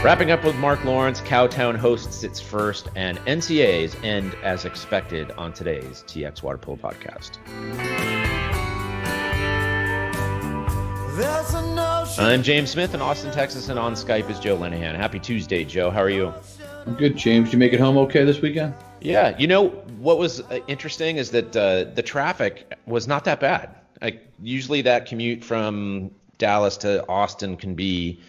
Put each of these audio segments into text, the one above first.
Wrapping up with Mark Lawrence, Cowtown hosts its first and NCAAs end as expected on today's TXWaterpolo Podcast. I'm James Smith in Austin, Texas, and on Skype is Joe Linehan. Happy Tuesday, Joe. How are you? I'm good, James. Did you make it home okay this weekend? Yeah. You know, what was interesting is that the traffic was not that bad. Usually that commute from Dallas to Austin can be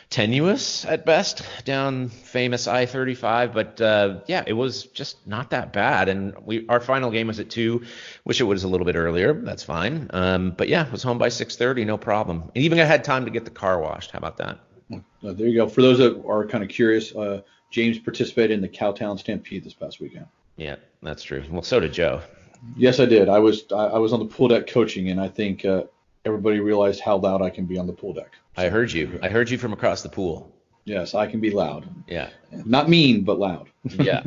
tenuous at best down famous I-35, but yeah, it was just not that bad. And our final game was at 2. Wish it was a little bit earlier. That's fine. But yeah, I was home by 6:30, no problem. And even I had time to get the car washed. How about that? There you go. For those that are kind of curious, James participated in the Cowtown Stampede this past weekend. Yeah, that's true. Well, so did Joe. Yes, I did. I was on the pool deck coaching, and I think everybody realized how loud I can be on the pool deck. I heard you. I heard you from across the pool. Yes, I can be loud. Yeah. Not mean, but loud. Yeah.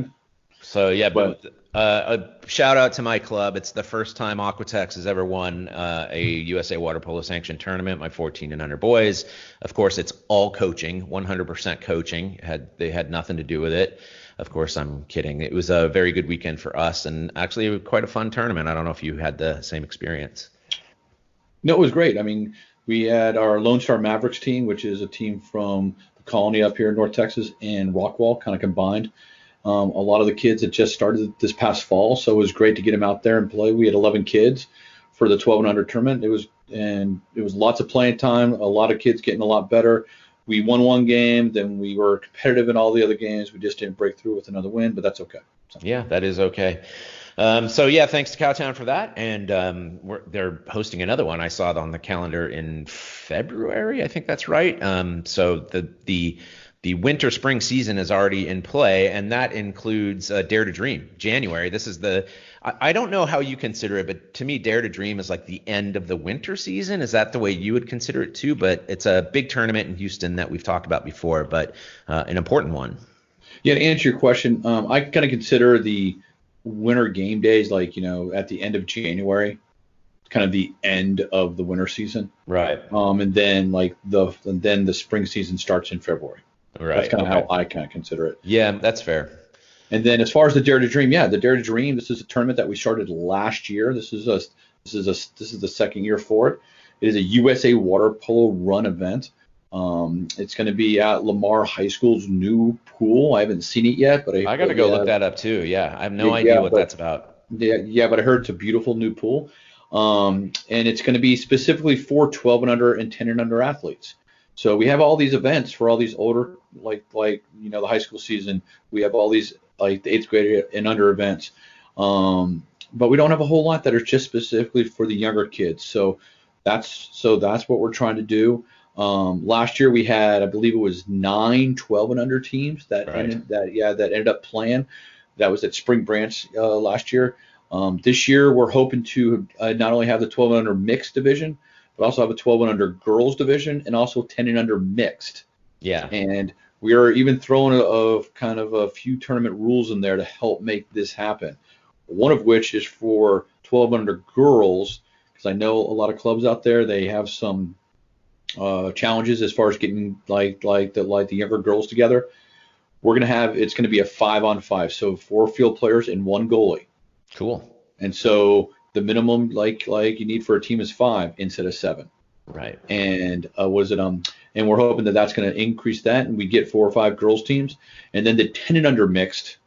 So, yeah, but a shout out to my club. It's the first time AquaTex has ever won a USA Water Polo sanctioned tournament, my 14 and under boys. Of course, it's all coaching, 100% coaching. They had nothing to do with it. Of course, I'm kidding. It was a very good weekend for us and actually quite a fun tournament. I don't know if you had the same experience. No, it was great. I mean, we had our Lone Star Mavericks team, which is a team from the Colony up here in North Texas, and Rockwall kind of combined. A lot of the kids had just started this past fall, so it was great to get them out there and play. We had 11 kids for the 12 and under tournament. It was lots of playing time, a lot of kids getting a lot better. We won one game, then we were competitive in all the other games. We just didn't break through with another win, but that's okay. So. Yeah, that is okay. So yeah, thanks to Cowtown for that, and they're hosting another one. I saw it on the calendar in February, I think that's right. So the winter spring season is already in play, and that includes Dare to Dream, January. This is I don't know how you consider it, but to me, Dare to Dream is like the end of the winter season. Is that the way you would consider it too? But it's a big tournament in Houston that we've talked about before, but an important one. Yeah, to answer your question, I kind of consider the winter game days, like, at the end of January, kind of the end of the winter season. Right. And then the spring season starts in February. Right. That's kind of how I kind of consider it. Yeah, that's fair. And then as far as the Dare to Dream, the Dare to Dream, this is a tournament that we started last year. This is the second year for it. It is a USA Water Polo Run event. It's going to be at Lamar High School's new pool. I haven't seen it yet, but I got to go look that up too. Yeah, I have no idea what that's about. Yeah, but I heard it's a beautiful new pool. And it's going to be specifically for 12 and under and 10 and under athletes. So we have all these events for all these older, like the high school season. We have all these like the 8th grade and under events. But we don't have a whole lot that are just specifically for the younger kids. So that's what we're trying to do. Last year we had, I believe it was 9 12 and under teams that ended up playing. That was at Spring Branch last year. This year we're hoping to not only have the 12 and under mixed division, but also have a 12 and under girls division and also 10 and under mixed. Yeah. And we are even throwing a few tournament rules in there to help make this happen. One of which is for 12 and under girls, because I know a lot of clubs out there, they have some challenges as far as getting like the younger girls together. It's going to be a 5-on-5, so 4 field players and 1 goalie. Cool. And so the minimum like you need for a team is 5 instead of 7. Right. And and we're hoping that that's going to increase that, and we get 4 or 5 girls teams. And then the 10 and under mixed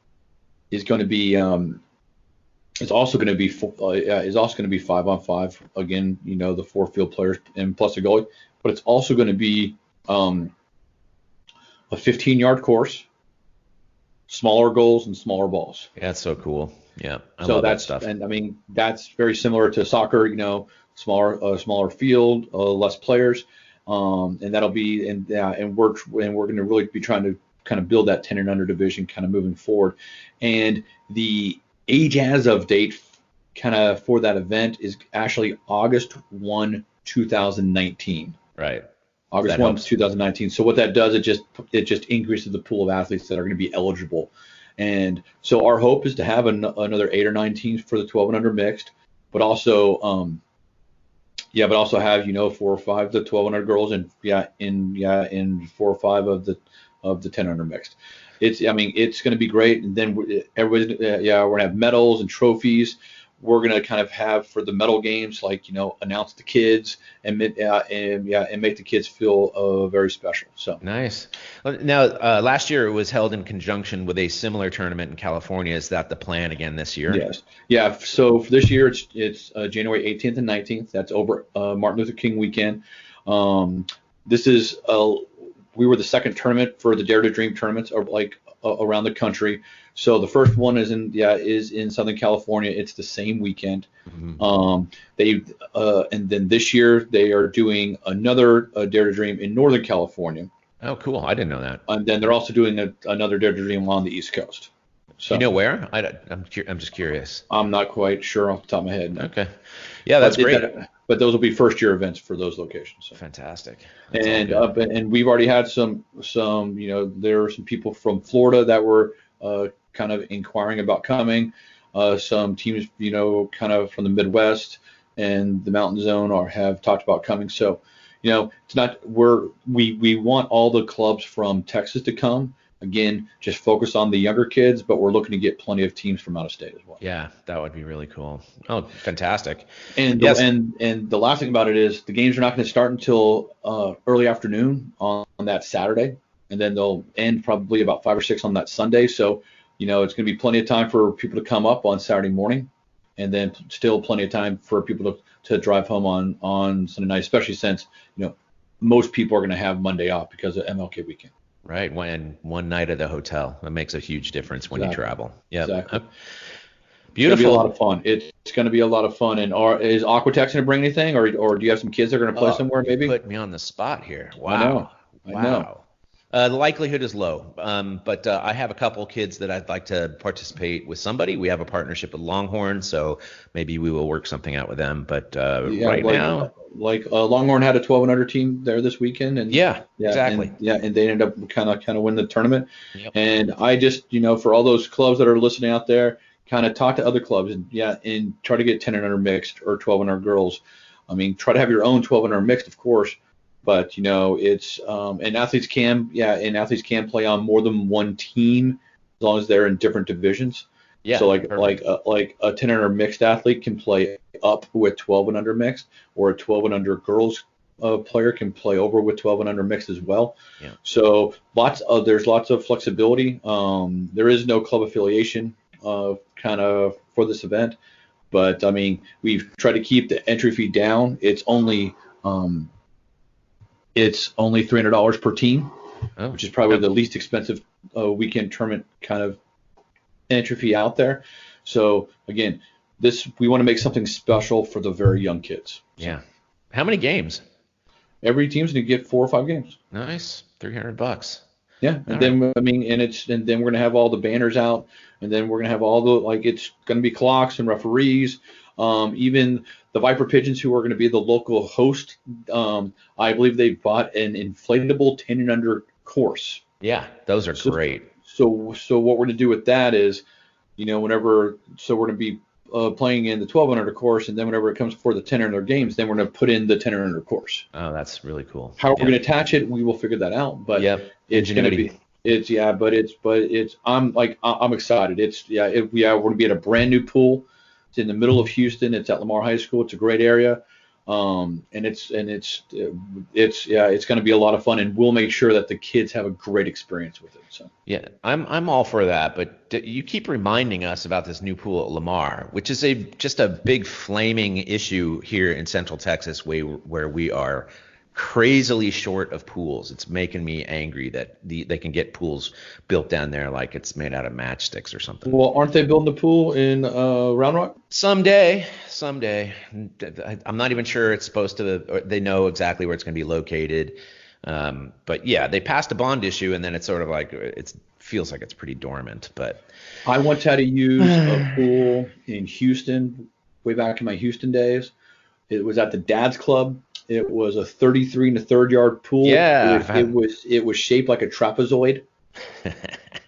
is going to be is also going to be 5-on-5 again. The 4 field players and plus a goalie. But it's also going to be a 15-yard course, smaller goals and smaller balls. Yeah, that's so cool. Yeah, I love that stuff. And I mean, that's very similar to soccer. Smaller field, less players, and that'll be and we're going to really be trying to kind of build that 10 and under division kind of moving forward. And the age as of date kind of for that event is actually August 1, 2019. Right. August 1, 2019. So what that does, it just increases the pool of athletes that are going to be eligible. And so our hope is to have another 8 or 9 teams for the 12 and under mixed, but also have 4 or 5 the 12 and under girls, and 4 or 5 of the of the 10 under mixed. It's going to be great. And then everybody's, we're going to have medals and trophies. We're going to kind of have for the medal games, announce the kids and make the kids feel very special. So nice. Now, last year it was held in conjunction with a similar tournament in California. Is that the plan again this year? Yes. Yeah. So for this year, it's January 18th and 19th. That's over Martin Luther King weekend. This is we were the second tournament for the Dare to Dream tournaments, around the country. So the first one is in Southern California. It's the same weekend. Mm-hmm. And then this year they are doing another Dare to Dream in Northern California. Oh, cool! I didn't know that. And then they're also doing another Dare to Dream on the East Coast. So, do you know where? I'm just curious. I'm not quite sure off the top of my head. No. Okay. Yeah, that's great. But those will be first year events for those locations. So. Fantastic. And we've already had some there are some people from Florida that were kind of inquiring about coming. Some teams, kind of from the Midwest and the Mountain Zone have talked about coming. So, it's not we want all the clubs from Texas to come. Again, just focus on the younger kids, but we're looking to get plenty of teams from out of state as well. Yeah, that would be really cool. Oh, fantastic. And the last thing about it is the games are not going to start until early afternoon on that Saturday, and then they'll end probably about 5 or 6 on that Sunday. So, it's going to be plenty of time for people to come up on Saturday morning, and then still plenty of time for people to drive home on Sunday night, especially since, most people are going to have Monday off because of MLK weekend. Right, one night at the hotel. That makes a huge difference when you travel. Yeah, exactly. Beautiful. It's going to be a lot of fun. It's going to be a lot of fun. And is AquaTex going to bring anything, or do you have some kids that are going to play somewhere? Maybe. You put me on the spot here. Wow. I know. The likelihood is low, but I have a couple kids that I'd like to participate with somebody. We have a partnership with Longhorn, so maybe we will work something out with them. But now, Longhorn had a 12 and under team there this weekend, and exactly, and they ended up kind of win the tournament. Yep. And I just for all those clubs that are listening out there, kind of talk to other clubs and try to get 10 and under mixed or 12 and under girls. I mean, try to have your own 12 and under mixed, of course. But it's and athletes can play on more than one team as long as they're in different divisions. Yeah. So like a 10 and under mixed athlete can play up with 12 and under mixed, or a 12 and under girls player can play over with 12 and under mixed as well. Yeah. So there's lots of flexibility. There is no club affiliation kind of for this event, but I mean we've tried to keep the entry fee down. It's only $300 per team, which is probably the least expensive weekend tournament kind of entry fee out there. So again, we want to make something special for the very young kids. Yeah. How many games? Every team's going to get 4 or 5 games. Nice. $300. Yeah. And then we're going to have all the banners out, and then we're going to have all the it's going to be clocks and referees. Even the Viper Pigeons, who are going to be the local host, I believe they bought an inflatable 10 and under course. Yeah, those are great. So what we're going to do with that is, we're going to be playing in the 12 and under course, and then whenever it comes for the 10 and under games, then we're going to put in the 10 and under course. Oh, that's really cool. How we're going to attach it, we will figure that out. But it's going to be. I'm excited. We're going to be at a brand new pool. It's in the middle of Houston. It's at Lamar High School. It's a great area, and it's going to be a lot of fun, and we'll make sure that the kids have a great experience with it. So yeah, I'm all for that. But you keep reminding us about this new pool at Lamar, which is just a big flaming issue here in Central Texas, where we are crazily short of pools. It's making me angry that they can get pools built down there like it's made out of matchsticks or something. Well, aren't they building the pool in Round Rock? Someday. I'm not even sure it's supposed to. Or they know exactly where it's going to be located. But yeah, they passed a bond issue, and then it's sort of like it feels like it's pretty dormant. But I once had to use a pool in Houston way back in my Houston days. It was at the Dad's Club. It was a 33 1/3 yard pool. Yeah. It was shaped like a trapezoid.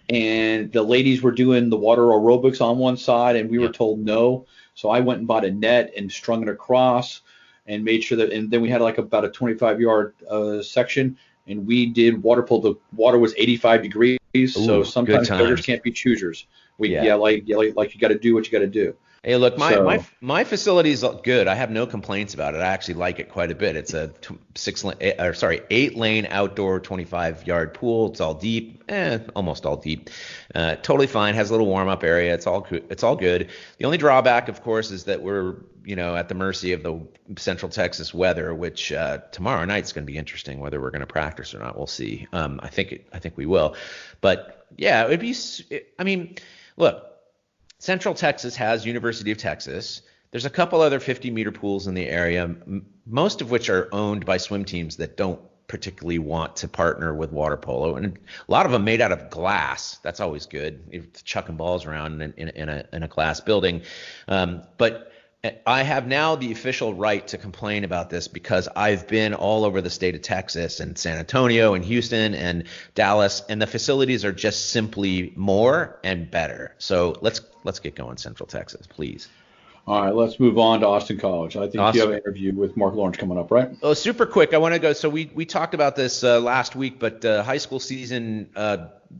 And the ladies were doing the water aerobics on one side, and we were told no. So I went and bought a net and strung it across and made sure that, and then we had about a 25 yard section, and we did water polo. The water was 85 degrees, so sometimes beggars can't be choosers. Like you got to do what you got to do. Hey, look, my facility is good. I have no complaints about it. I actually like it quite a bit. It's a 8-lane outdoor 25-yard pool. It's all deep, almost all deep. Totally fine. Has a little warm-up area. It's all good. The only drawback, of course, is that we're at the mercy of the Central Texas weather, which tomorrow night's going to be interesting. Whether we're going to practice or not, we'll see. I think we will. But yeah, it'd be. I mean, look. Central Texas has University of Texas. There's a couple other 50-meter pools in the area, most of which are owned by swim teams that don't particularly want to partner with water polo, and a lot of them made out of glass. That's always good. You're chucking balls around in a glass building. But I have now the official right to complain about this because I've been all over the state of Texas and San Antonio and Houston and Dallas, and the facilities are just simply more and better. So let's get going, Central Texas, please. All right, let's move on to Austin College. I think you have an interview with Mark Lawrence coming up, right? Oh, super quick. I want to go. So we talked about this last week, but high school season,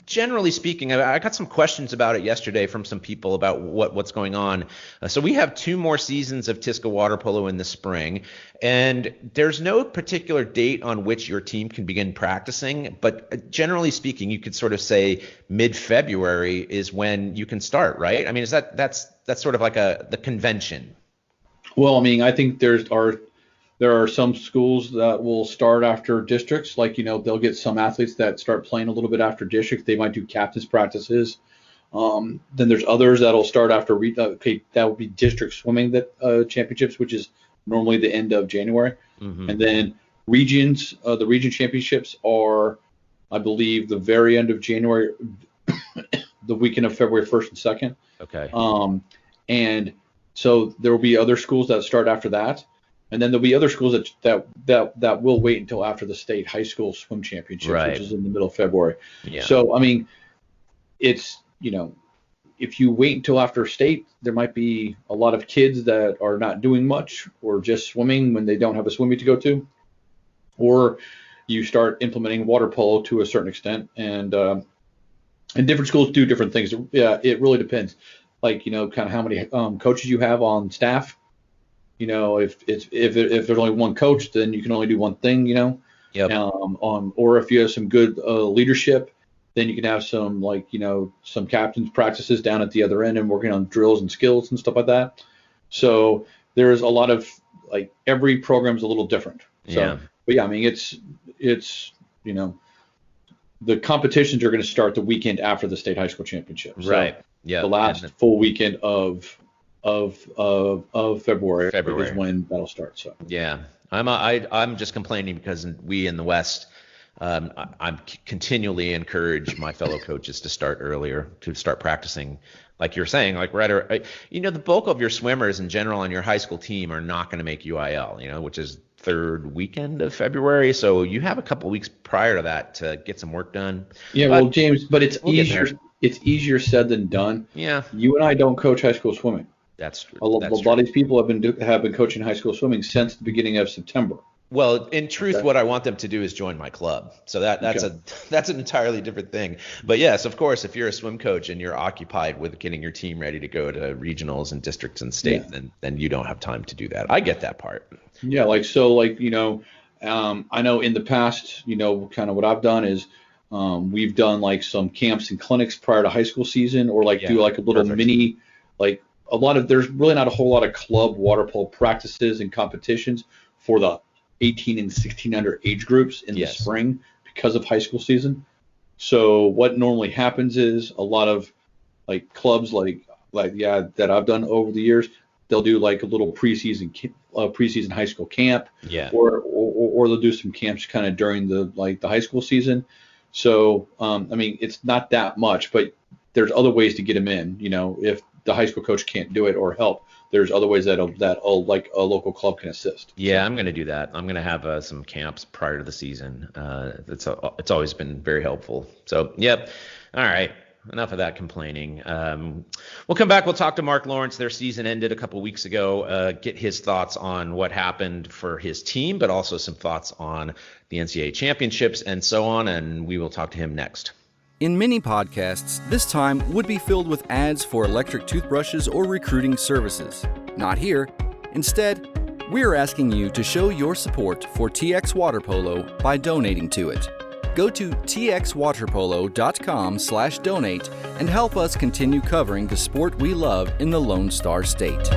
generally speaking, I got some questions about it yesterday from some people about what's going on. So we have 2 more seasons of TXWaterpolo in the spring, and there's no particular date on which your team can begin practicing, but generally speaking, you could sort of say mid-February is when you can start, right? I mean, that's sort of like the convention. Well, I mean, I think there are some schools that will start after districts, like, they'll get some athletes that start playing a little bit after districts. They might do captain's practices. Then there's others that'll start after that will be district swimming championships, which is normally the end of January. Mm-hmm. And then regions, the region championships are, I believe, the very end of January, the weekend of February 1st and 2nd. Okay. And so there will be other schools that start after that. And then there'll be other schools that will wait until after the state high school swim championship, right, which is in the middle of February. Yeah. So, I mean, it's, if you wait until after state, there might be a lot of kids that are not doing much or just swimming when they don't have a swim meet to go to. Or you start implementing water polo to a certain extent. And different schools do different things. Yeah, it really depends. Like, kind of how many coaches you have on staff. If there's only one coach, then you can only do one thing, Yep. Or if you have some good leadership, then you can have some some captains practices down at the other end and working on drills and skills and stuff like that. So there's a lot of every program's a little different. So, yeah. But yeah, I mean, it's the competitions are going to start the weekend after the state high school championship. So right. Yeah. The last full weekend of February is when that'll start. So yeah, I'm just complaining because we in the West, I'm continually encourage my fellow coaches to start earlier, to start practicing. Like you're saying, the bulk of your swimmers in general on your high school team are not going to make UIL, which is third weekend of February. So you have a couple weeks prior to that to get some work done. Yeah, well, James, but it's easier. It's easier said than done. Yeah. You and I don't coach high school swimming. That's true. A lot of these people have been coaching high school swimming since the beginning of September. Well, in truth, what I want them to do is join my club. So that's an entirely different thing. But yes, of course, if you're a swim coach and you're occupied with getting your team ready to go to regionals and districts and state, then you don't have time to do that. I get that part. Yeah, I know in the past, kind of what I've done is we've done some camps and clinics prior to high school season, or do a little mini, there's really not a whole lot of club water polo practices and competitions for the 18 and 16 under age groups in the spring because of high school season. So what normally happens is a lot of clubs that I've done over the years, they'll do a little preseason high school camp, or they'll do some camps kind of during the high school season. So I mean, it's not that much, but there's other ways to get them in. If the high school coach can't do it or help, there's other ways that a local club can assist. Yeah, I'm going to do that. I'm going to have some camps prior to the season. It's always been very helpful. So, yep. All right. enough of that complaining. We'll come back. We'll talk to Mark Lawrence. Their season ended a couple weeks ago. Get his thoughts on what happened for his team, but also some thoughts on the NCAA championships and so on. And we will talk to him next. In many podcasts, this time would be filled with ads for electric toothbrushes or recruiting services. Not here. Instead, we're asking you to show your support for TXWaterpolo by donating to it. Go to txwaterpolo.com/donate and help us continue covering the sport we love in the Lone Star State.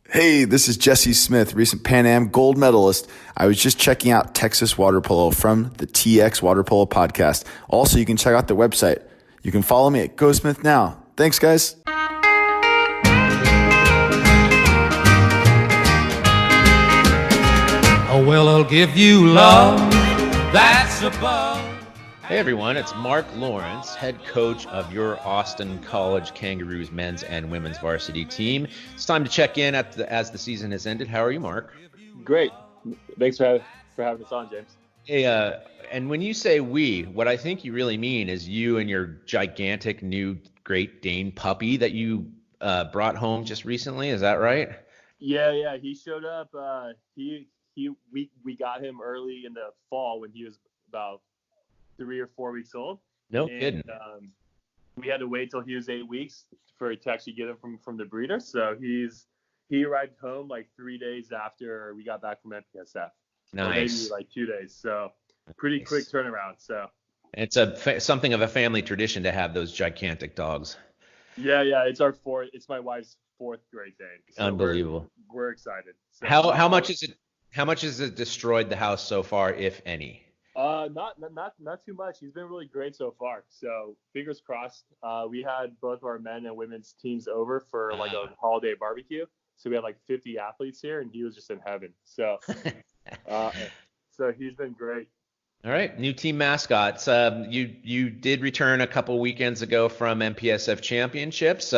Hey, this is Jesse Smith, recent Pan Am gold medalist. I was just checking out Texas Water Polo from the TX Waterpolo Podcast. Also, you can check out their website. You can follow me at GoSmith now. Thanks, guys. Oh, well, I'll give you love that's above. Hey everyone, it's Mark Lawrence, head coach of your Austin College Kangaroos men's and women's varsity team. It's time to check in as the season has ended. How are you, Mark? Great. Thanks for having us on, James. Hey, and when you say we, what I think you really mean is you and your gigantic new Great Dane puppy that you brought home just recently. Is that right? Yeah. He showed up. We got him early in the fall when he was about 3 or 4 weeks old. No kidding. We had to wait till he was 8 weeks to actually get him from the breeder. So he arrived home like 3 days after we got back from MPSF. Nice. Maybe like 2 days. So pretty quick turnaround. So it's something of a family tradition to have those gigantic dogs. Yeah. It's my wife's 4th Great Dane. So unbelievable. We're excited. So, how much has it destroyed the house so far, if any? Not too much. He's been really great so far. So fingers crossed. We had both our men and women's teams over for like a holiday barbecue. So we had like 50 athletes here, and he was just in heaven. So, so he's been great. All right, new team mascots. You did return a couple weekends ago from MPSF Championships.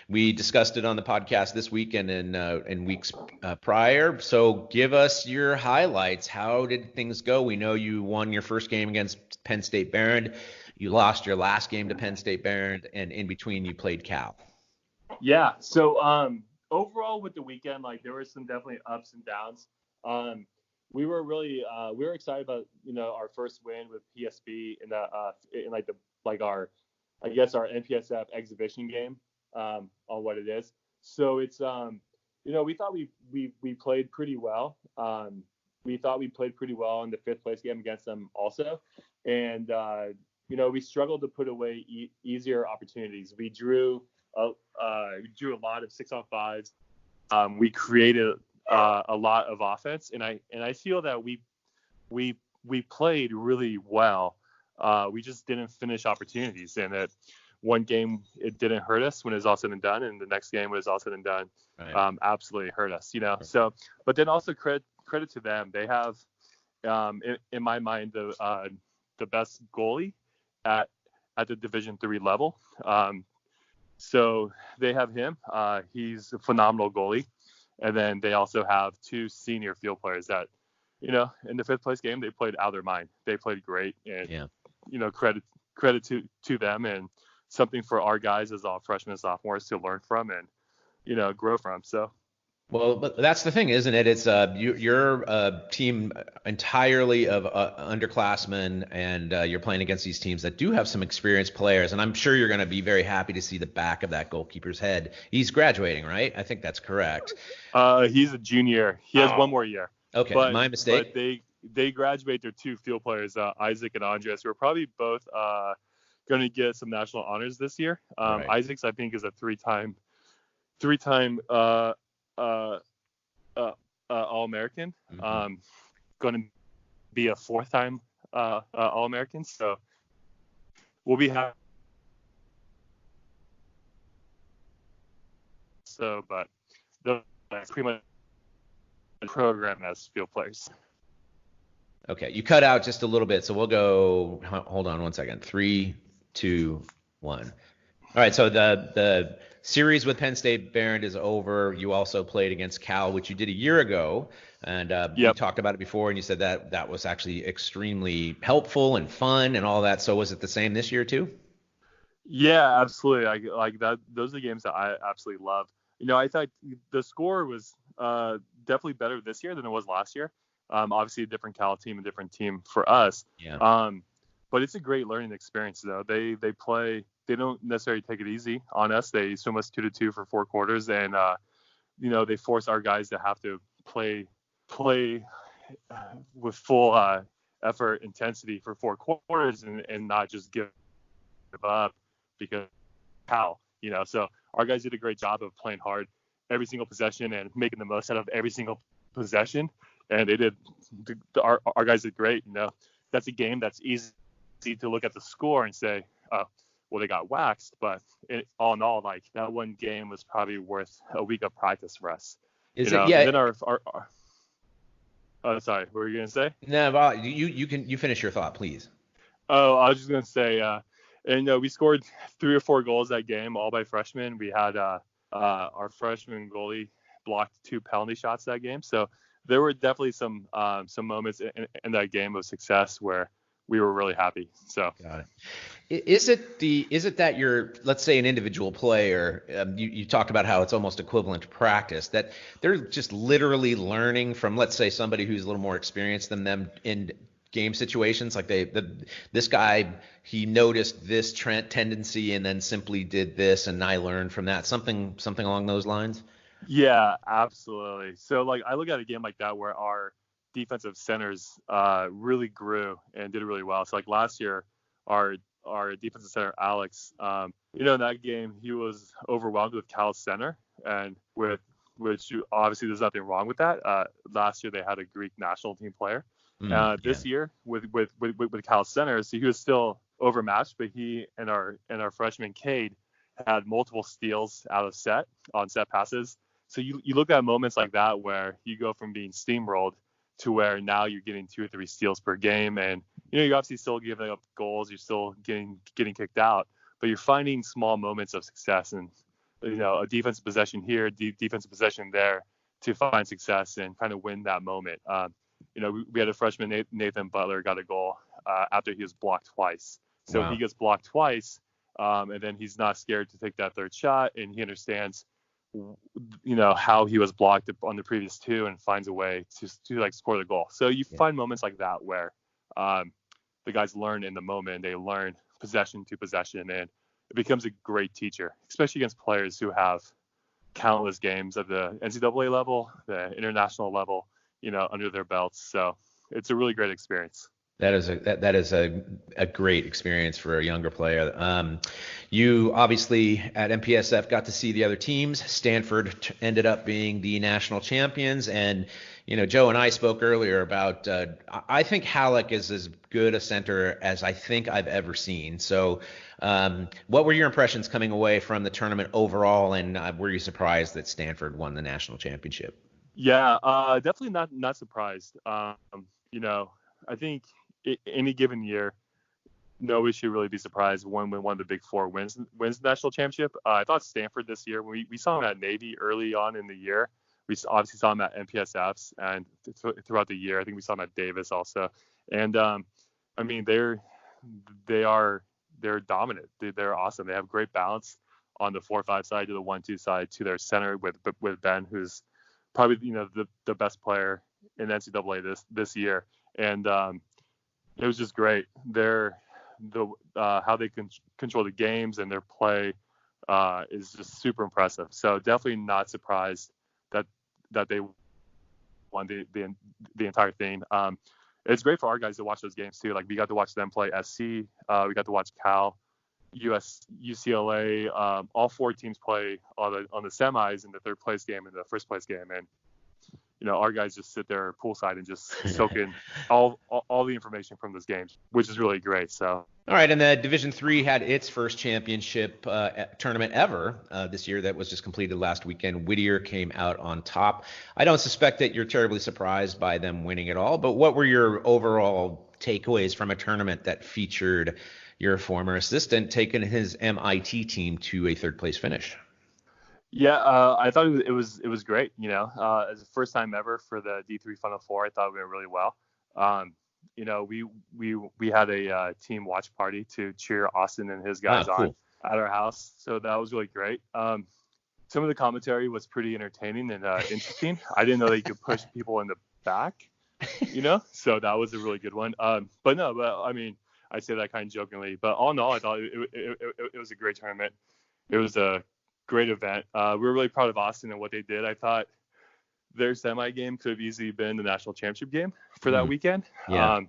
We discussed it on the podcast this weekend and in weeks prior. So give us your highlights. How did things go? We know you won your first game against Penn State Behrend. You lost your last game to Penn State Behrend, and in between you played Cal. Yeah. So overall with the weekend, like there were some definitely ups and downs. We were really we were excited about our first win with PSB in our MPSF exhibition game. On what it is. So it's we thought we played pretty well. We thought we played pretty well in the 5th place game against them also. And we struggled to put away easier opportunities. We drew a lot of 6-on-5s. We created a lot of offense, and I feel that we played really well. We just didn't finish opportunities, and that one game it didn't hurt us when it was all said and done, and the next game when it was all said and done, right. Absolutely hurt us, So, but then also credit to them. They have, in my mind, the best goalie at the Division III level. So they have him. He's a phenomenal goalie, and then they also have 2 senior field players that, in the 5th place game they played out of their mind. They played great, and credit to them, and something for our guys as all freshmen and sophomores to learn from and grow from. So well, but that's the thing, isn't it? It's you're a team entirely of underclassmen, and you're playing against these teams that do have some experienced players, and I'm sure you're going to be very happy to see the back of that goalkeeper's head. He's graduating, right? I think that's correct. He's a junior. He has one more year. Okay, my mistake. But they graduate their 2 field players, Isaac and Andres, who are probably both going to get some national honors this year. Right. Isaac's, I think, is a three-time All-American. Mm-hmm. Going to be a 4th-time All-American. So we'll be happy. So, but that's pretty much the program as field players. Okay, you cut out just a little bit, so we'll go. Hold on one second. 3, 2, 1. All right, so the series with Penn State Behrend is over. You also played against Cal, which you did a year ago. And you talked about it before, and you said that was actually extremely helpful and fun and all that. So was it the same this year too? Yeah, absolutely. Like that. Those are the games that I absolutely love. I thought the score was definitely better this year than it was last year. Obviously, a different Cal team, a different team for us. Yeah. But it's a great learning experience, though. They play. They don't necessarily take it easy on us. They swim us 2-2 for 4 quarters, and they force our guys to have to play with full effort, intensity for 4 quarters, and not just give up because how. So our guys did a great job of playing hard every single possession and making the most out of every single possession, and they did. Our guys did great. That's a game that's easy to look at the score and say, oh, well, they got waxed, but all in all, like that one game was probably worth a week of practice for us. Is it? Yeah. And then sorry, what were you gonna say? No, you finish your thought, please. Oh, I was just gonna say, we scored 3 or 4 goals that game, all by freshmen. We had our freshman goalie blocked 2 penalty shots that game, so there were definitely some moments in that game of success where we were really happy. So got it. Is it that you're, let's say, an individual player, you talked about how it's almost equivalent to practice, that they're just literally learning from, let's say, somebody who's a little more experienced than them in game situations, like this guy, he noticed this tendency and then simply did this, and I learned from that, something along those lines? Yeah, absolutely. So like I look at a game like that where our defensive centers really grew and did really well. So like last year, our defensive center Alex, in that game he was overwhelmed with Cal's center, and which obviously there's nothing wrong with that. Last year they had a Greek national team player. This year with Cal's centers, he was still overmatched, but he and our freshman Cade had multiple steals out of set on set passes. So you look at moments like that where you go from being steamrolled to where now you're getting 2 or 3 steals per game, and you're obviously still giving up goals, you're still getting kicked out, but you're finding small moments of success, and a defensive possession here, defensive possession there to find success and kind of win that moment. We had a freshman, Nathan Butler, got a goal after he was blocked twice. So He gets blocked twice, and then he's not scared to take that 3rd shot, and he understands how he was blocked on the previous 2 and finds a way to like score the goal. So you find moments like that where the guys learn in the moment, they learn possession to possession, and it becomes a great teacher, especially against players who have countless games at the NCAA level, the international level, under their belts. So it's a really great experience. That is a great experience for a younger player. You obviously at MPSF got to see the other teams. Stanford ended up being the national champions, and Joe and I spoke earlier about I think Halleck is as good a center as I think I've ever seen. So what were your impressions coming away from the tournament overall, and were you surprised that Stanford won the national championship? Yeah, definitely not surprised. I think any given year, nobody should really be surprised when one of the Big Four wins the national championship. I thought Stanford this year, we saw them at Navy early on in the year. We obviously saw them at MPSFs and throughout the year. I think we saw them at Davis also. And they're dominant. They're awesome. They have great balance on the 4-5 side to the 1-2 side to their center with Ben, who's probably the best player in NCAA this year. And it was just great. How they control the games and their play is just super impressive. So definitely not surprised that they won the entire thing. It's great for our guys to watch those games too. Like we got to watch them play SC. We got to watch Cal, UCLA. All 4 teams play on the semis in the 3rd place game and the 1st place game, and our guys just sit there poolside and just soak in all the information from those games, which is really great. So. All right, and the Division III had its first championship tournament ever this year that was just completed last weekend. Whittier came out on top. I don't suspect that you're terribly surprised by them winning it all, but what were your overall takeaways from a tournament that featured your former assistant taking his MIT team to a 3rd place finish? Yeah, I thought it was great. As the first time ever for the D3 Final Four, I thought it went really well. We had a team watch party to cheer Austin and his guys on Cool. at our house, so that was really great. Some of the commentary was pretty entertaining and interesting. I didn't know that you could push people in the back, so that was a really good one. But I mean, I say that kind of jokingly, but all in all, I thought it was a great tournament. It was a great event. We were really proud of Austin and what they did. I thought their semi game could have easily been the national championship game for that weekend. Yeah.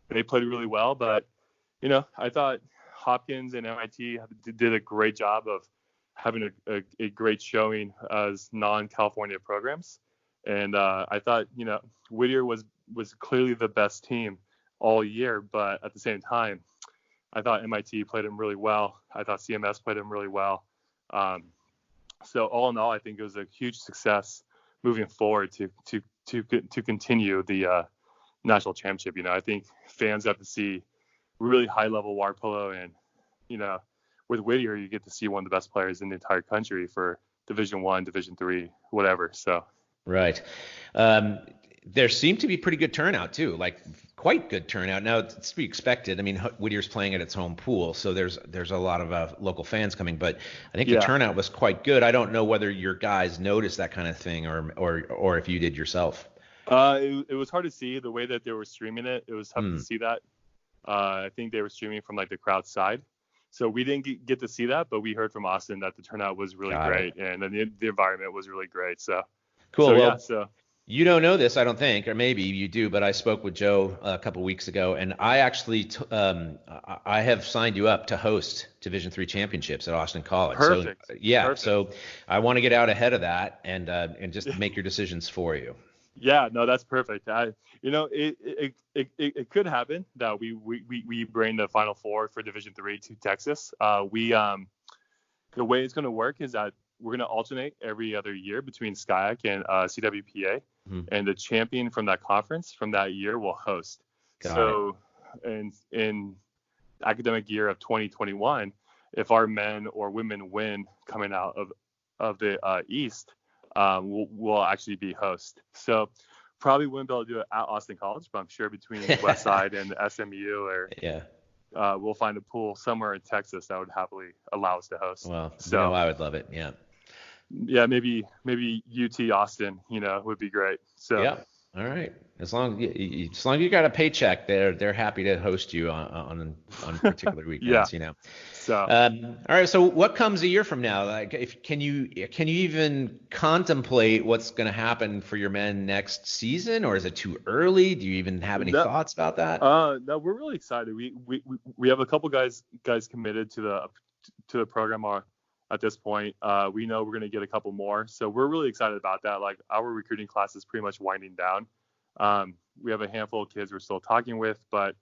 They played really well, but I thought Hopkins and MIT did a great job of having a great showing as non-California programs. And I thought, Whittier was clearly the best team all year, but at the same time, I thought MIT played them really well. I thought CMS played them really well. So all in all, I think it was a huge success moving forward to continue the national championship. I think fans got to see really high level water polo, and with Whittier, you get to see one of the best players in the entire country for Division I, Division III, whatever. So right. There seemed to be pretty good turnout too, like quite good turnout. Now it's to be expected. I mean, Whittier's playing at its home pool, so there's a lot of local fans coming, but I think the turnout was quite good. I don't know whether your guys noticed that kind of thing or if you did yourself. It was hard to see the way that they were streaming it. It was tough to see that. I think they were streaming from like the crowd side, so we didn't get to see that, but we heard from Austin that the turnout was really great, and the environment was really great. So cool. So you don't know this, I don't think, or maybe you do, but I spoke with Joe a couple weeks ago, and I actually I have signed you up to host Division III championships at Austin College. Perfect. So, yeah. Perfect. So I want to get out ahead of that and just make your decisions for you. Yeah, no, that's perfect. It could happen that we bring the Final Four for Division III to Texas. The way it's going to work is that we're going to alternate every other year between SCIAC and CWPA, and the champion from that conference from that year will host. In academic year of 2021, if our men or women win coming out of the East, we'll actually be host. So probably wouldn't be able to do it at Austin College, but I'm sure between Westside and SMU we'll find a pool somewhere in Texas that would happily allow us to host. Well, I would love it. Yeah. Yeah, maybe UT Austin, would be great. So yeah, all right. As long as you got a paycheck, they're happy to host you on particular weekends. So all right. So what comes a year from now? Like, can you even contemplate what's going to happen for your men next season, or is it too early? Do you even have any thoughts about that? No, we're really excited. We have a couple guys committed to the program at this point. We know we're going to get a couple more, so we're really excited about that. Like, our recruiting class is pretty much winding down. We have a handful of kids we're still talking with, but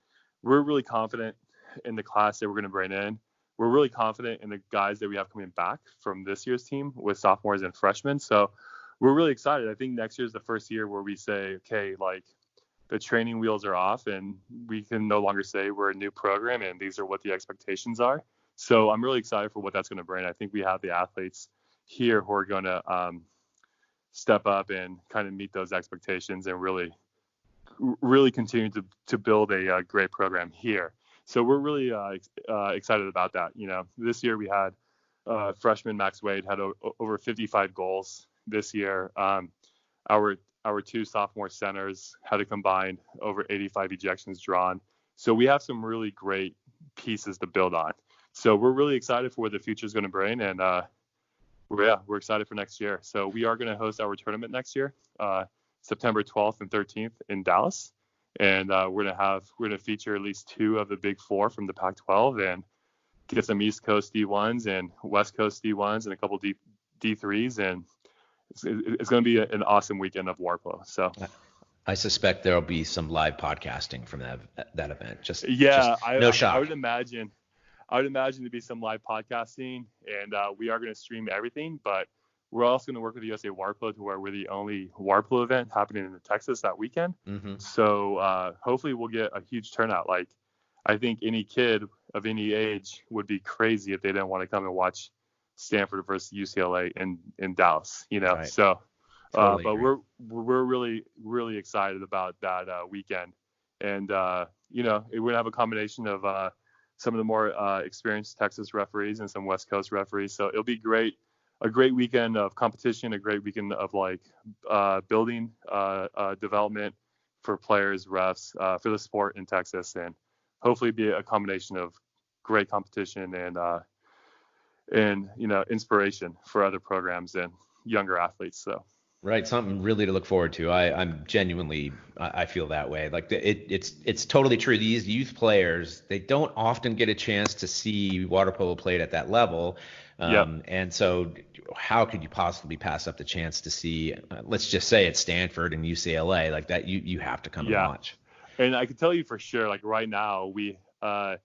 we're really confident in the class that we're going to bring in. We're really confident in the guys that we have coming back from this year's team with sophomores and freshmen. So we're really excited. I think next year is the first year where we say, okay, like, the training wheels are off and we can no longer say we're a new program and these are what the expectations are. So I'm really excited for what that's going to bring. I think we have the athletes here who are going to step up and kind of meet those expectations and really continue to build a great program here. So we're really excited about that. This year we had freshman Max Wade had over 55 goals this year. Our two sophomore centers had a combined over 85 ejections drawn. So we have some really great pieces to build on. So we're really excited for what the future is going to bring, and we're excited for next year. So we are going to host our tournament next year, September 12th and 13th in Dallas, and we're going to feature at least two of the Big Four from the Pac-12 and get some East Coast D1s and West Coast D1s and a couple D3s, and it's going to be an awesome weekend of water polo. So I suspect there'll be some live podcasting from that event. No shock. I would imagine to be some live podcasting, and we are going to stream everything, but we're also going to work with USA Water Polo to where we're the only water polo event happening in Texas that weekend. Mm-hmm. So hopefully we'll get a huge turnout. Like, I think any kid of any age would be crazy if they didn't want to come and watch Stanford versus UCLA in Dallas, Right. So, Totally but agree. we're really, really excited about that weekend. And, we're going to have a combination of some of the more experienced Texas referees and some West Coast referees. So it'll be great. A great weekend of competition, a great weekend of building development for players, refs, for the sport in Texas, and hopefully be a combination of great competition and inspiration for other programs and younger athletes. So. Right, something really to look forward to. I'm genuinely, I feel that way. Like it's totally true. These youth players, they don't often get a chance to see water polo played at that level. And so how could you possibly pass up the chance to see, let's just say it's Stanford and UCLA like that? You have to come and watch. And I can tell you for sure, like right now we have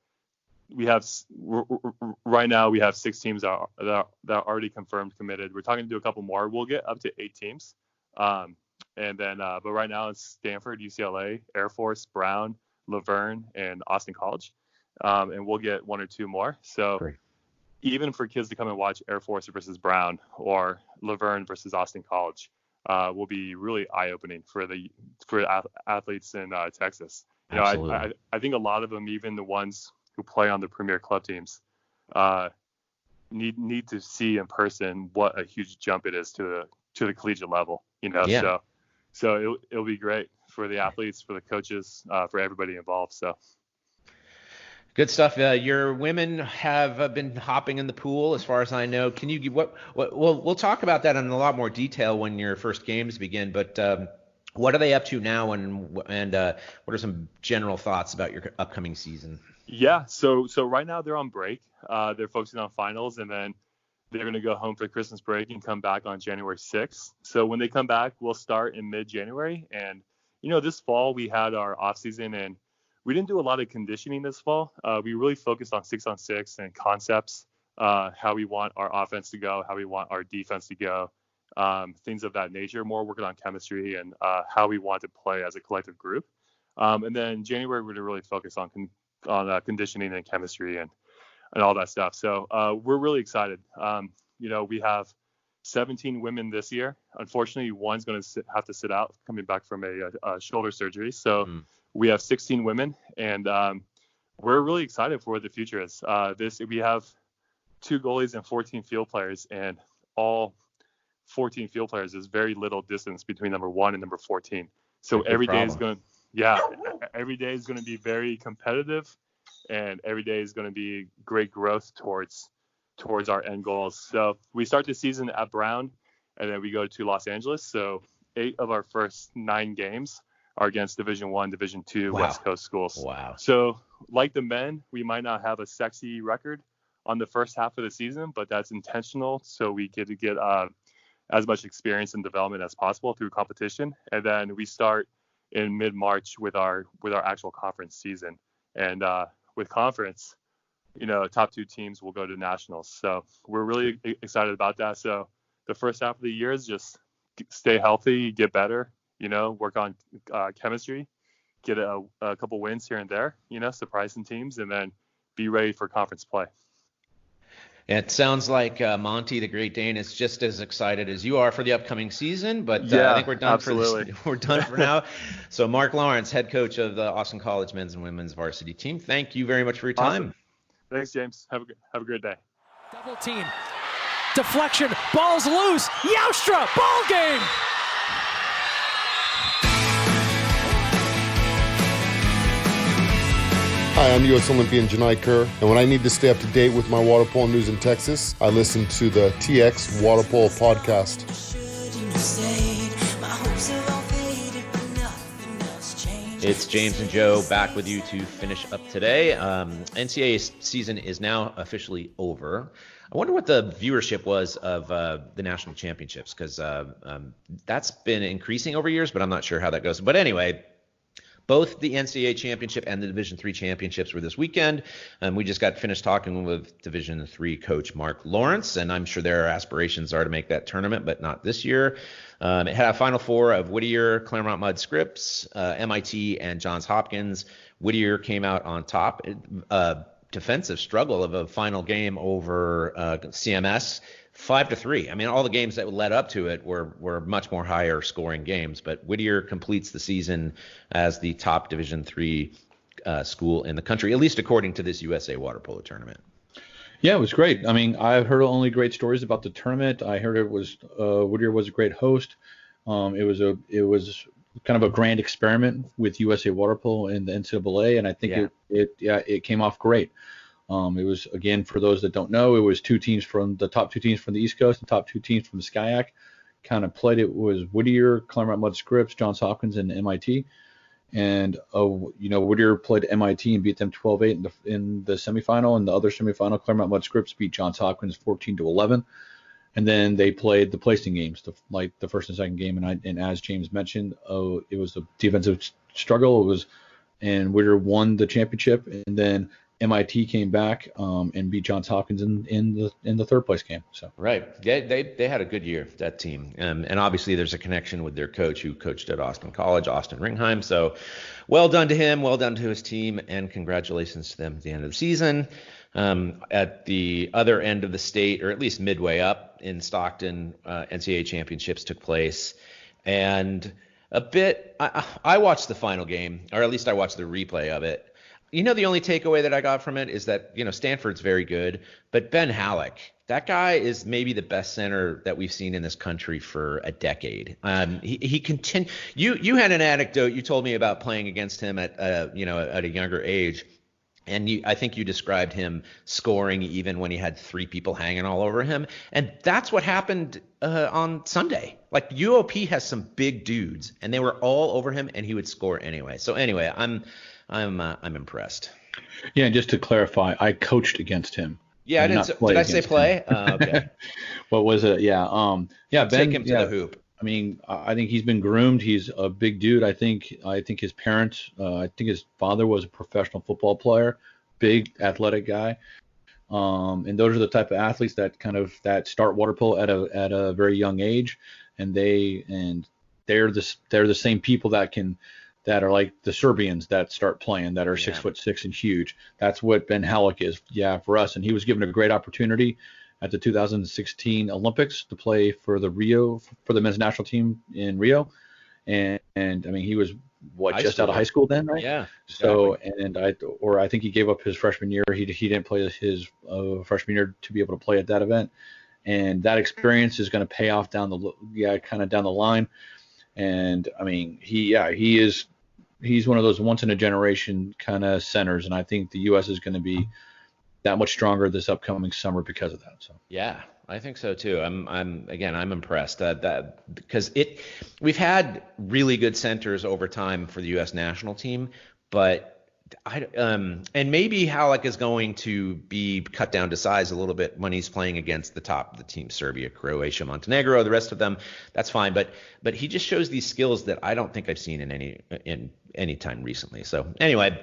6 teams that are already confirmed committed. We're talking to do a couple more. We'll get up to 8 teams. And then, but right now it's Stanford, UCLA, Air Force, Brown, Laverne, and Austin College. And we'll get 1 or 2 more. So Great. Even for kids to come and watch Air Force versus Brown or Laverne versus Austin College, will be really eye-opening for athletes in Texas. Absolutely. I think a lot of them, even the ones who play on the premier club teams, need to see in person what a huge jump it is to the collegiate level. Yeah. So it'll be great for the athletes, for the coaches, for everybody involved. So. Good stuff. Your women have been hopping in the pool, as far as I know. Can you give we'll talk about that in a lot more detail when your first games begin. But what are they up to now, and what are some general thoughts about your upcoming season? Yeah. So right now they're on break. They're focusing on finals, and then they're going to go home for Christmas break and come back on January 6th. So when they come back, we'll start in mid-January. And this fall we had our off season, and we didn't do a lot of conditioning this fall. We really focused on 6-on-6 and concepts, how we want our offense to go, how we want our defense to go, things of that nature, more working on chemistry and how we want to play as a collective group. And then January, we're going to really focus on conditioning and chemistry and all that stuff. So we're really excited. We have 17 women this year. Unfortunately, one's going to have to sit out coming back from a shoulder surgery. So we have 16 women, and we're really excited for what the future is. We have 2 goalies and 14 field players, and all 14 field players is very little distance between number 1 and number 14. So every day is going to be very competitive, and every day is going to be great growth towards our end goals. So we start the season at Brown, and then we go to Los Angeles. So 8 of our first 9 games are against Division I, Division II West Coast schools. Wow. So like the men, we might not have a sexy record on the first half of the season, but that's intentional. So we get to get as much experience and development as possible through competition. And then we start in mid-March with our actual conference season. And with conference, top 2 teams will go to nationals. So we're really excited about that. So the first half of the year is just stay healthy, get better, work on chemistry, get a couple wins here and there, surprise some teams, and then be ready for conference play. It sounds like Monty, the Great Dane, is just as excited as you are for the upcoming season, but yeah, I think we're done absolutely. We're done for now. So Mark Lawrence, head coach of the Austin College men's and women's varsity team, thank you very much for your time. Awesome. Thanks, James. Have a great day. Double team. Deflection. Ball's loose. Youstra. Ball game. Hi, I'm U.S. Olympian Janai Kerr, and when I need to stay up to date with my water polo news in Texas, I listen to the TXWaterpolo Podcast. It's James and Joe back with you to finish up today. NCAA season is now officially over. I wonder what the viewership was of the national championships, because that's been increasing over years, but I'm not sure how that goes. But anyway, both the NCAA championship and the Division III championships were this weekend. We just got finished talking with Division III coach Mark Lawrence, and I'm sure their aspirations are to make that tournament, but not this year. It had a Final Four of Whittier, Claremont Mudd Scripps, MIT, and Johns Hopkins. Whittier came out on top. defensive struggle of a final game over CMS, 5-3. I mean, all the games that led up to it were much more higher scoring games. But Whittier completes the season as the top Division III school in the country, at least according to this USA Water Polo Tournament. Yeah, it was great. I mean, I've heard only great stories about the tournament. I heard it was Whittier was a great host. It was kind of a grand experiment with USA Water Polo and the NCAA, and I think it came off great. It was, again, for those that don't know, it was top 2 teams from the East Coast and top 2 teams from the SCIAC. Kind of played. It was Whittier, Claremont Mudd Scripps, Johns Hopkins, and MIT. And Whittier played MIT and beat them 12-8 in the semifinal. And the other semifinal, Claremont Mudd Scripps beat Johns Hopkins 14-11. And then they played the placing games, the first and second game. And as James mentioned, it was a defensive struggle. And Whittier won the championship. And then MIT came back and beat Johns Hopkins in the third place game. So right, they had a good year, that team, and obviously there's a connection with their coach who coached at Austin College, Austin Ringheim. So well done to him, well done to his team, and congratulations to them at the end of the season. At the other end of the state, or at least midway up in Stockton, NCAA championships took place, and I watched the final game, or at least I watched the replay of it. The only takeaway that I got from it is that, Stanford's very good, but Ben Halleck, that guy is maybe the best center that we've seen in this country for a decade. He continued. You had an anecdote you told me about playing against him at a younger age, and I think you described him scoring even when he had 3 people hanging all over him, and that's what happened on Sunday. Like, UOP has some big dudes, and they were all over him, and he would score anyway. So anyway, I'm impressed. Yeah, and just to clarify, I coached against him. Yeah, I didn't. Did I say play? Okay. What was it? Yeah. Ben, take him to the hoop. I mean, I think he's been groomed. He's a big dude. I think his parents. I think his father was a professional football player, big athletic guy. And those are the type of athletes that start water polo at a very young age, and they're the same people that are like the Serbians that start playing, that are 6'6" and huge. That's what Ben Halleck is, for us. And he was given a great opportunity at the 2016 Olympics to play for the men's national team in Rio. And I mean, he was just out of high school then, right? Yeah. So, I think he gave up his freshman year. He didn't play his freshman year to be able to play at that event. And that experience is going to pay off down the line. And I mean, he's one of those once in a generation kind of centers, and I think the U.S. is going to be that much stronger this upcoming summer because of that. So yeah, I think so too. I'm impressed that because we've had really good centers over time for the U.S. national team, but and maybe Halleck is going to be cut down to size a little bit when he's playing against the top of the team, Serbia, Croatia, Montenegro, the rest of them. That's fine, but he just shows these skills that I don't think I've seen in any time recently. So anyway,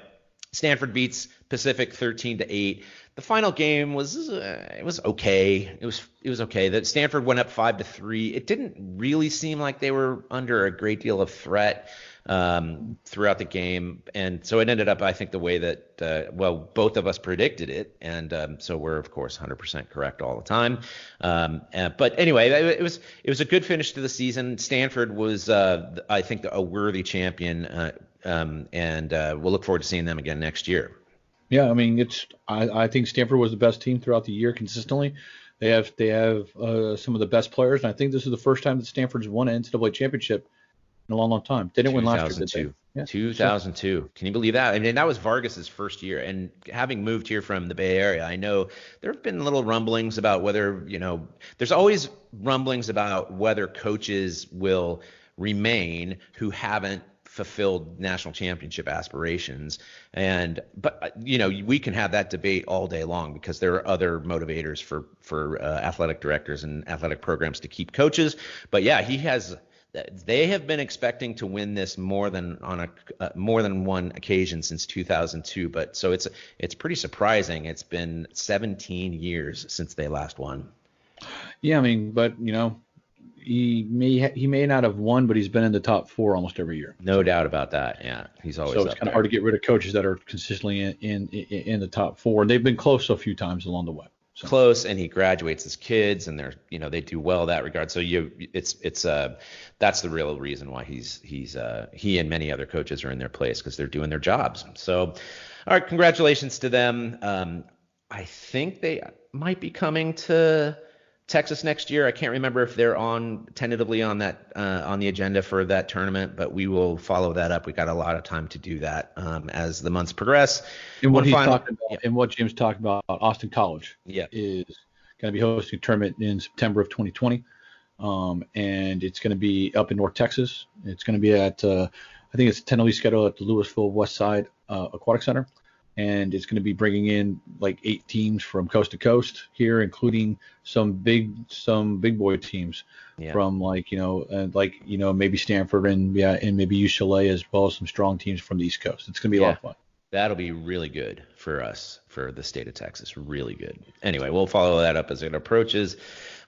Stanford beats Pacific 13-8. The final game was okay. It was okay. That Stanford went up 5-3. It didn't really seem like they were under a great deal of threat throughout the game, and so it ended up, I think, the way that both of us predicted it, and so we're of course 100% correct all the time. But anyway, it was a good finish to the season. Stanford was, I think, a worthy champion, and we'll look forward to seeing them again next year. Yeah, I mean, I think Stanford was the best team throughout the year consistently. They have some of the best players, and I think this is the first time that Stanford's won an NCAA championship in a long, long time. They didn't win last year, did they? Yeah. 2002. Can you believe that? I mean, that was Vargas's first year. And having moved here from the Bay Area, I know there have been little rumblings about whether, there's always rumblings about whether coaches will remain who haven't fulfilled national championship aspirations. But we can have that debate all day long because there are other motivators for athletic directors and athletic programs to keep coaches. But yeah, they have been expecting to win this more than one occasion since 2002. But so it's pretty surprising. It's been 17 years since they last won. Yeah, I mean, but he may not have won, but he's been in the top 4 almost every year. No doubt about that. Yeah, he's always. So it's kind of hard to get rid of coaches that are consistently in the top 4. And they've been close a few times along the way. So. Close, and he graduates his kids, and they're they do well in that regard. So that's the real reason why he and many other coaches are in their place, because they're doing their jobs. So, all right, congratulations to them. I think they might be coming to Texas next year. I can't remember if they're tentatively on that on the agenda for that tournament, but we will follow that up. We got a lot of time to do that as the months progress. And what and what James talked about, Austin College is going to be hosting a tournament in September of 2020, and it's going to be up in North Texas. It's going to be at I think it's tentatively scheduled at the Louisville West Side Aquatic Center. And it's going to be bringing in like 8 teams from coast to coast here, including some big boy teams from maybe Stanford and maybe UCLA, as well as some strong teams from the East Coast. It's going to be a lot of fun. That'll be really good for us, for the state of Texas. Really good. Anyway, we'll follow that up as it approaches.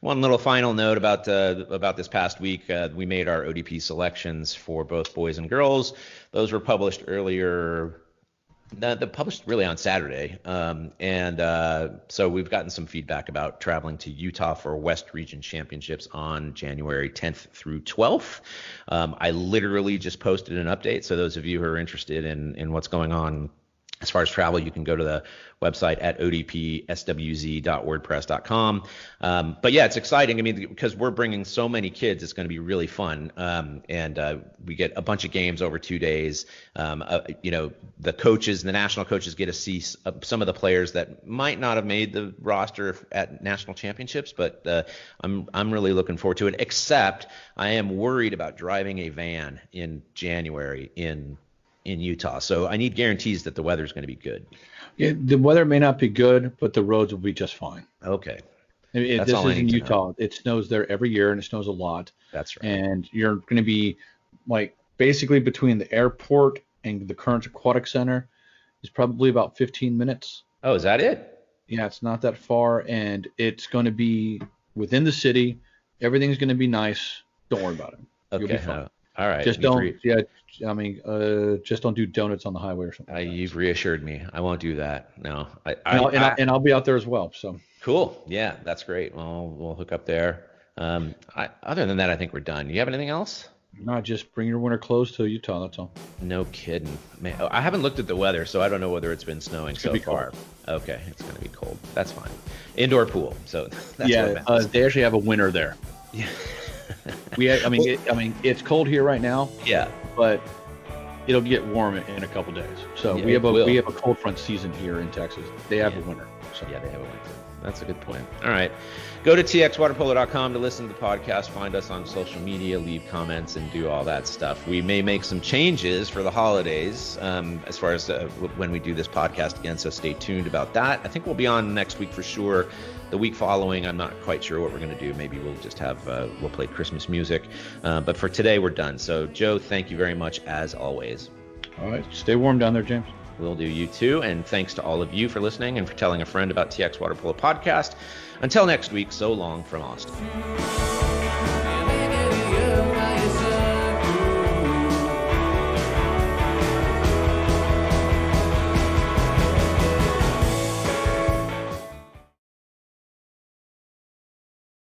One little final note about this past week. We made our ODP selections for both boys and girls. Those were published earlier. They're published really on Saturday, so we've gotten some feedback about traveling to Utah for West Region Championships on January 10th through 12th. I literally just posted an update, so those of you who are interested in what's going on as far as travel, you can go to the website at odpswz.wordpress.com. But yeah, it's exciting. I mean, because we're bringing so many kids, it's going to be really fun. And we get a bunch of games over 2 days. The coaches, the national coaches, get to see some of the players that might not have made the roster at national championships. But I'm really looking forward to it. Except I am worried about driving a van in January in Utah. So I need guarantees that the weather is going to be good. Yeah, the weather may not be good, but the roads will be just fine. Okay. This is in Utah. It snows there every year, and it snows a lot. That's right. And you're going to be like basically between the airport and the current aquatic center is probably about 15 minutes. Oh, is that it? Yeah, it's not that far, and it's going to be within the city. Everything's going to be nice. Don't worry about it. Okay. You'll be fine. All right. Just don't do donuts on the highway or something. You've reassured me. I won't do that. No. I'll be out there as well. So cool. Yeah, that's great. Well, we'll hook up there. Other than that, I think we're done. You have anything else? No, just bring your winter clothes to Utah. That's all. No kidding. Man, I haven't looked at the weather, so I don't know whether it's been snowing so far. Cold. Okay, it's going to be cold. That's fine. Indoor pool. So that's they actually have a winter there. Yeah. It's cold here right now. Yeah, but it'll get warm in a couple days. So we have a cold front season here in Texas. They have a winter. So yeah, they have a winter. That's a good point. All right, go to TXWaterpolo.com to listen to the podcast. Find us on social media, leave comments, and do all that stuff. We may make some changes for the holidays as far as when we do this podcast again. So stay tuned about that. I think we'll be on next week for sure. The week following, I'm not quite sure what we're going to do. Maybe we'll just we'll play Christmas music. But for today, we're done. So, Joe, thank you very much, as always. All right. Stay warm down there, James. Will do. You too. And thanks to all of you for listening and for telling a friend about TX Waterpolo Podcast. Until next week, so long from Austin.